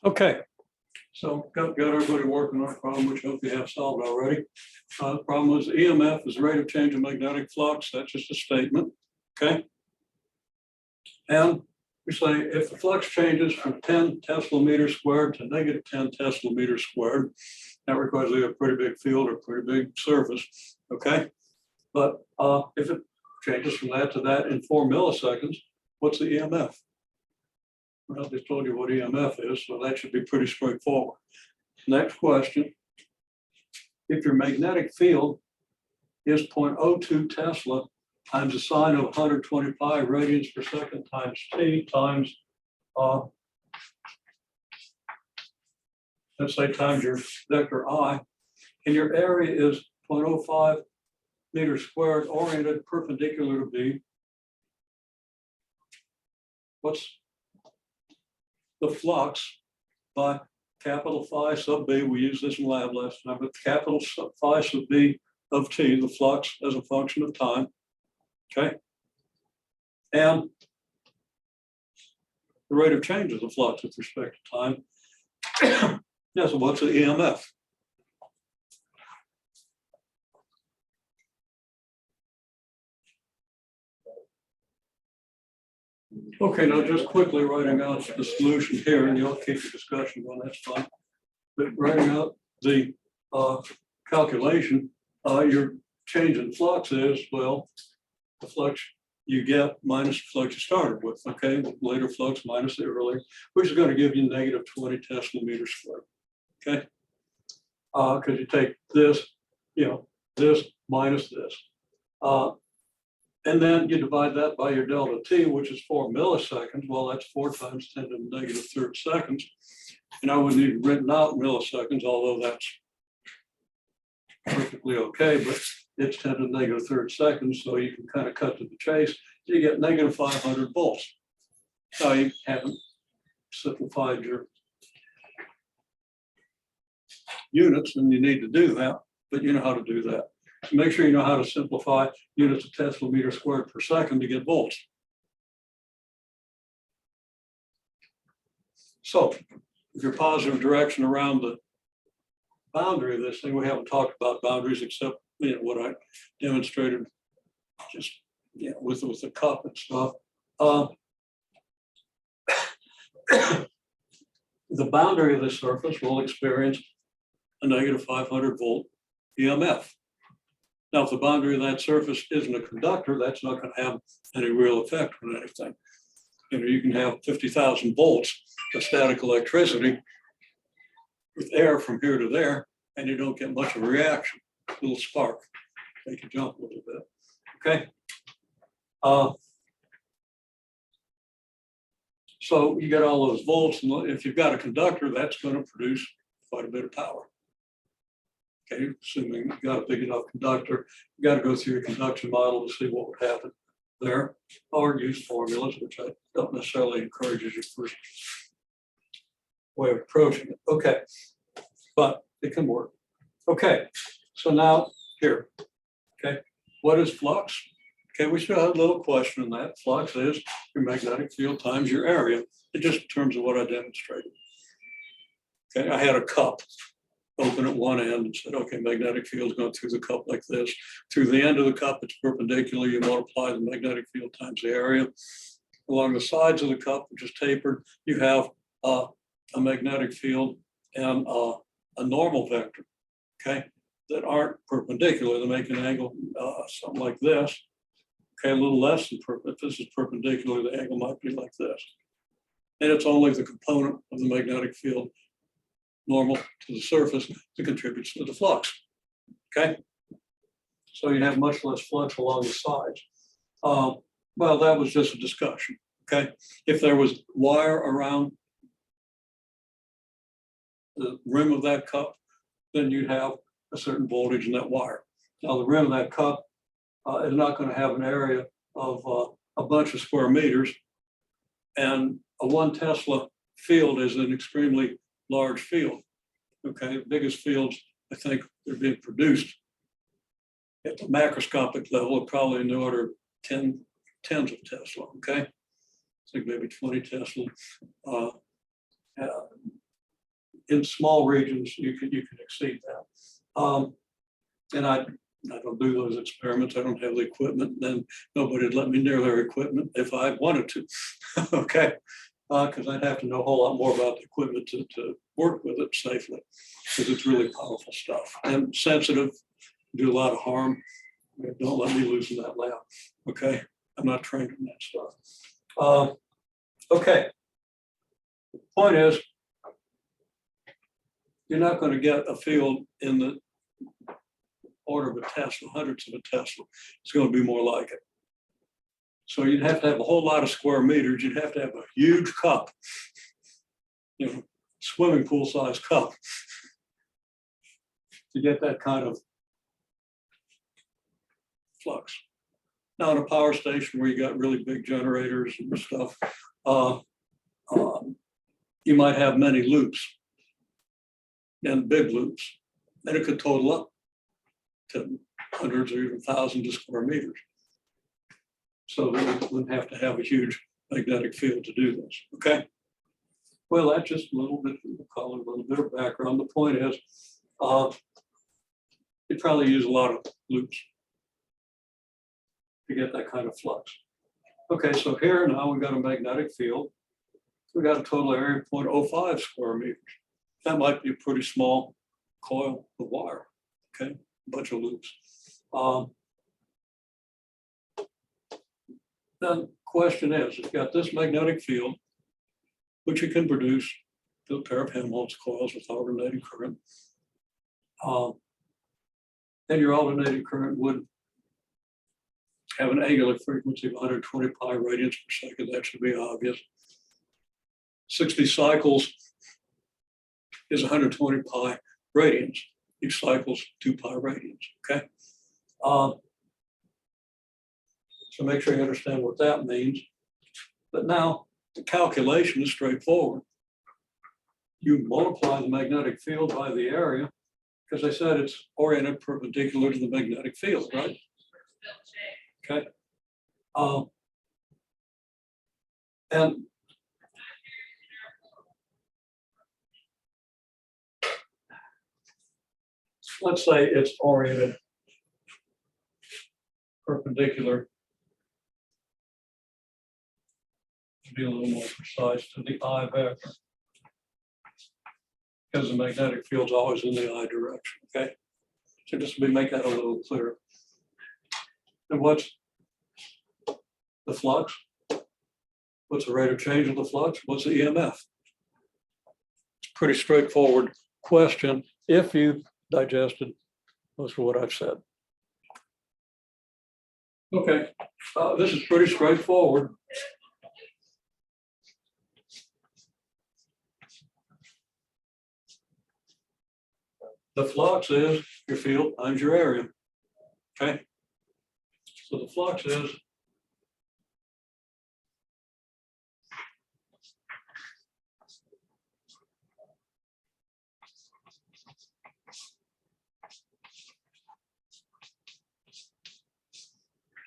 Okay, so got everybody working on a problem, which I hope you have solved already. The problem was EMF is the rate of change in magnetic flux. That's just a statement, okay? And we say if the flux changes from 10 Tesla meters squared to negative 10 Tesla meters squared, that requires either a pretty big field or pretty big surface, okay? But if it changes from that to that in 4 milliseconds, what's the EMF? Well, I just told you what EMF is, so that should be pretty straightforward. Next question. If your magnetic field is 0.02 Tesla times a sine of 125 radians per second times T times, let's say times your vector I, and your area is 0.05 meters squared oriented perpendicular to B, what's the flux by capital phi sub B? We use this in lab last time, but capital phi sub B of T, the flux as a function of time, okay? And the rate of change of the flux with respect to time. Yeah, so what's the EMF? Okay, now just quickly writing out the solution here, and you'll keep your discussion going, that's fine. But writing out the calculation, your change in flux is, well, the flux you get minus the flux you started with, okay? The later flux minus the earlier, which is going to give you negative 20 Tesla meters squared, okay? Because you take this, this minus this. And then you divide that by your delta T, which is 4 milliseconds. Well, that's 4 times 10 to the negative third seconds. And I wouldn't even written out milliseconds, although that's perfectly okay, but it's 10 to the negative third seconds, so you can kind of cut to the chase. You get negative 500 volts. Now you haven't simplified your units, and you need to do that, but you know how to do that. So make sure you know how to simplify units of Tesla meter squared per second to get volts. So if your positive direction around the boundary of this thing, we haven't talked about boundaries except what I demonstrated just with the cup and stuff. The boundary of the surface will experience a negative 500 volt EMF. Now, if the boundary of that surface isn't a conductor, that's not going to have any real effect on anything. You can have 50,000 volts of static electricity with air from here to there, and you don't get much of a reaction. A little spark, make you jump a little bit. Okay. So you get all those volts, and if you've got a conductor, that's going to produce quite a bit of power. Okay, assuming you've got a big enough conductor, you got to go through your conduction model to see what would happen there, or use formulas, which I don't necessarily encourage as your first way of approaching it. Okay, but it can work. Okay, so now here, okay, what is flux? Okay, we still have a little question in that. Flux is your magnetic field times your area, just in terms of what I demonstrated. Okay, I had a cup open at one end and said, okay, magnetic field's going through the cup like this. Through the end of the cup, it's perpendicular. You multiply the magnetic field times the area. Along the sides of the cup, which is tapered, you have a magnetic field and a normal vector, okay, that aren't perpendicular. They make an angle, something like this. Okay, a little less than perpendicular. If this is perpendicular, the angle might be like this. And it's only the component of the magnetic field normal to the surface that contributes to the flux, okay? So you have much less flux along the sides. Well, that was just a discussion, okay? If there was wire around the rim of that cup, then you'd have a certain voltage in that wire. Now the rim of that cup is not going to have an area of a bunch of square meters, and a 1 Tesla field is an extremely large field. Okay, the biggest fields I think they're being produced at the macroscopic level are probably in the order of tens of Tesla. Okay, I think maybe 20 Tesla. in small regions, you can exceed that. And I don't do those experiments. I don't have the equipment. Then nobody would let me near their equipment if I wanted to. Okay. Because I'd have to know a whole lot more about the equipment to work with it safely, because it's really powerful stuff and sensitive, do a lot of harm. Don't let me lose in that lab. Okay. I'm not trained in that stuff. Okay. The point is, you're not going to get a field in the order of a Tesla, hundreds of a Tesla. It's going to be more like it. So you'd have to have a whole lot of square meters. You'd have to have a huge cup, swimming pool size cup, to get that kind of flux. Now in a power station where you got really big generators and stuff, you might have many loops and big loops, and it could total up to hundreds or even thousands of square meters. So they wouldn't have to have a huge magnetic field to do this, okay? Well, that's just a little bit of color, a little bit of background. The point is, you probably use a lot of loops to get that kind of flux. Okay, so here now we've got a magnetic field. We got a total area of 0.05 square meters. That might be a pretty small coil of wire, okay? A bunch of loops. The question is, you've got this magnetic field, which you can produce through a pair of Helmholtz coils with alternating current. And your alternating current would have an angular frequency of 120 pi radians per second. That should be obvious. 60 cycles is 120 pi radians. Each cycle's 2 pi radians, okay? So make sure you understand what that means. But now the calculation is straightforward. You multiply the magnetic field by the area, because I said it's oriented perpendicular to the magnetic field, right? Okay. And let's say it's oriented perpendicular, to be a little more precise, to the I vector, because the magnetic field's always in the I direction, okay? So just to make that a little clearer. And what's the flux? What's the rate of change of the flux? What's the EMF? It's a pretty straightforward question if you've digested most of what I've said. Okay, this is pretty straightforward. The flux is your field times your area, okay? So the flux is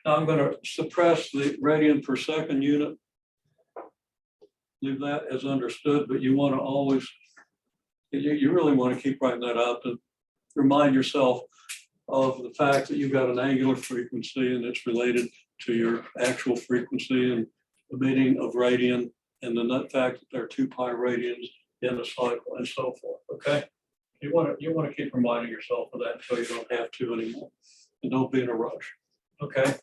now I'm going to suppress the radian per second unit, leave that as understood, but you want to always, you really want to keep writing that out to remind yourself of the fact that you've got an angular frequency and it's related to your actual frequency and emitting of radian, and the fact that there are 2 pi radians in a cycle and so forth, okay? You want to keep reminding yourself of that until you don't have to anymore, and don't be in a rush, okay?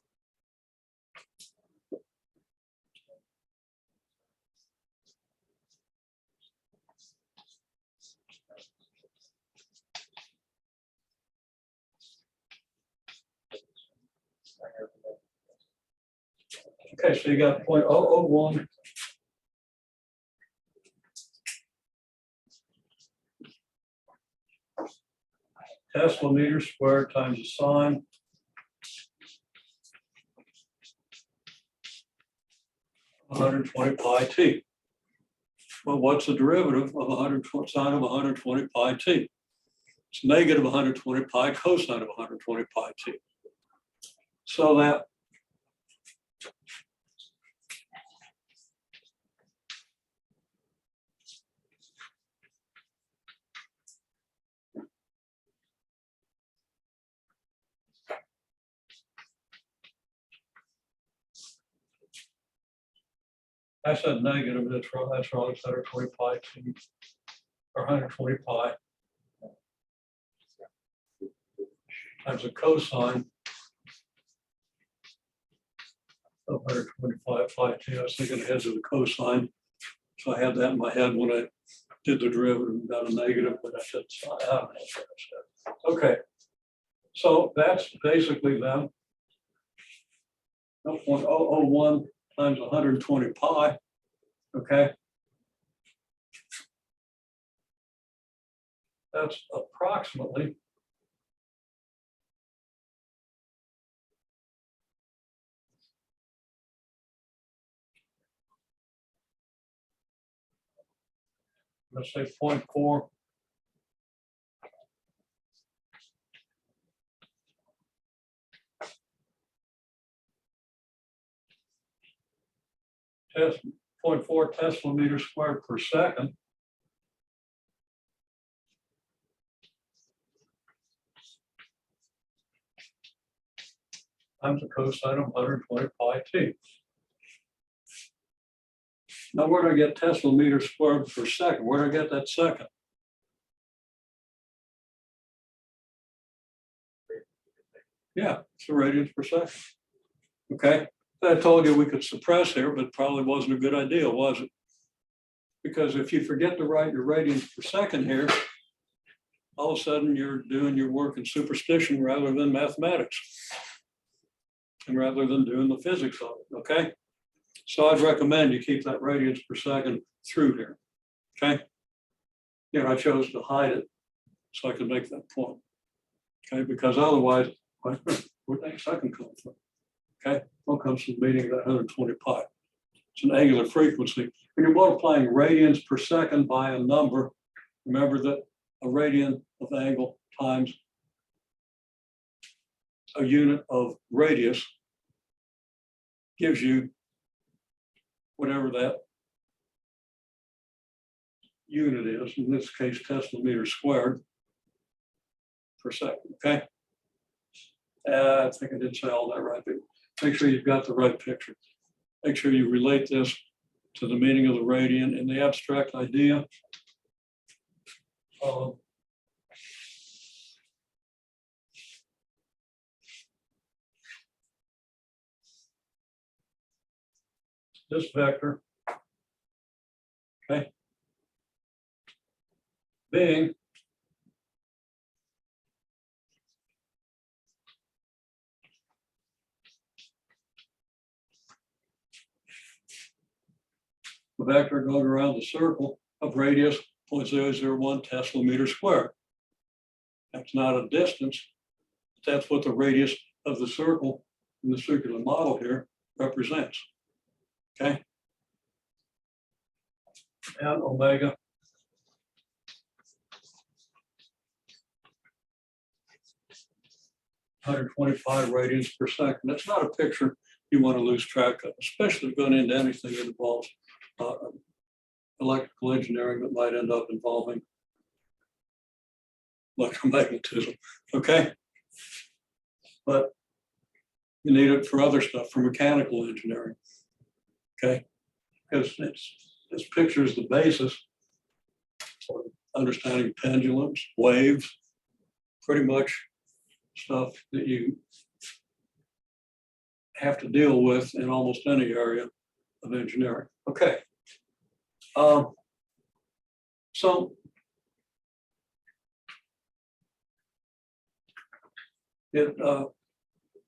Okay, so you got 0.001 Tesla meter squared times the sine of 120 pi t. Well, what's the derivative of 120 sine of 120 pi t? It's negative 120 pi cosine of 120 pi t. So that I said negative, that's wrong, it's 120 pi t, or 120 pi. Times a cosine of 125 pi t. I was thinking ahead to the cosine. So I had that in my head when I did the derivative and got a negative, but I said, I don't know what I said. Okay. So that's basically them. 0.001 times 120 pi. Okay. That's approximately let's say 0.4 0.4 Tesla meter squared per second. Times the cosine of 120 pi t. Now, where do I get Tesla meter squared per second? Where do I get that second? Yeah, it's the radians per second. Okay, I told you we could suppress here, but probably wasn't a good idea, was it? Because if you forget to write your radians per second here, all of a sudden you're doing your work in superstition rather than mathematics, and rather than doing the physics of it, okay? So I'd recommend you keep that radians per second through here, okay? Here, I chose to hide it so I could make that point, okay? Because otherwise, where'd that second come from? Okay, what comes from the meaning of that 120 pi? It's an angular frequency. When you're multiplying radians per second by a number, remember that a radian of angle times a unit of radius gives you whatever that unit is, in this case, Tesla meter squared per second, okay? I think I did say all that right, but make sure you've got the right picture. Make sure you relate this to the meaning of the radian and the abstract idea. This vector, okay, being the vector going around the circle of radius 0.001 Tesla meter squared. That's not a distance. That's what the radius of the circle in the circular model here represents. Okay. And omega (125 radians per second). That's not a picture you want to lose track of, especially going into anything that involves electrical engineering that might end up involving electromagnetism, okay? But you need it for other stuff, for mechanical engineering, okay? Because this picture is the basis for understanding pendulums, waves, pretty much stuff that you have to deal with in almost any area of engineering. Okay. So it,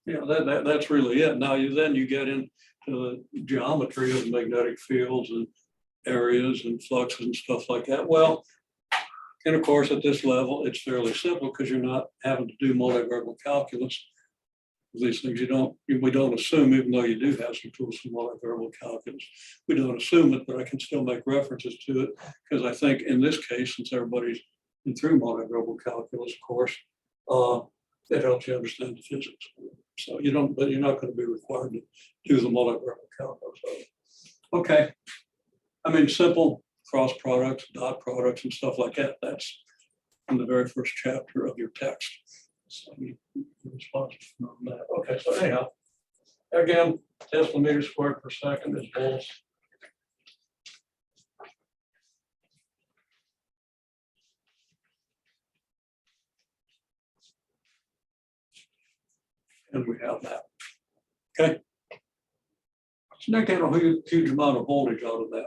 that's really it. Now you get into the geometry of the magnetic fields and areas and fluxes and stuff like that. Well, and of course, at this level, it's fairly simple because you're not having to do multivariable calculus. These things we don't assume, even though you do have some tools for multivariable calculus, we don't assume it, but I can still make references to it because I think in this case, since everybody's been through multivariable calculus, of course, it helps you understand the physics. So but you're not going to be required to do the multivariable calculus. Okay, I mean, simple cross products, dot products, and stuff like that. That's in the very first chapter of your text. So you responsible from that. Okay, so anyhow, again, Tesla meter squared per second is volts. and we have that. Okay. So not getting a huge amount of voltage out of that.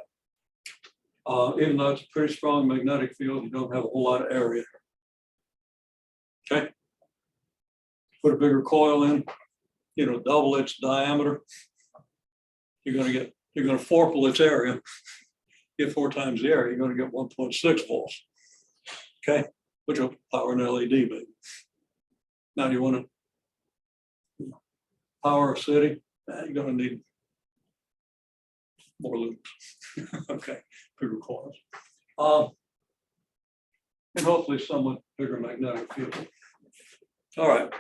Even though it's a pretty strong magnetic field, you don't have a whole lot of area. Okay. Put a bigger coil in, double its diameter. You're going to forple its area. Get 4 times the area, you're going to get 1.6 volts. Okay, which will power an LED maybe. Now you want to power a city, you're going to need more loops. Okay, bigger coils. And hopefully somewhat bigger magnetic field. All right.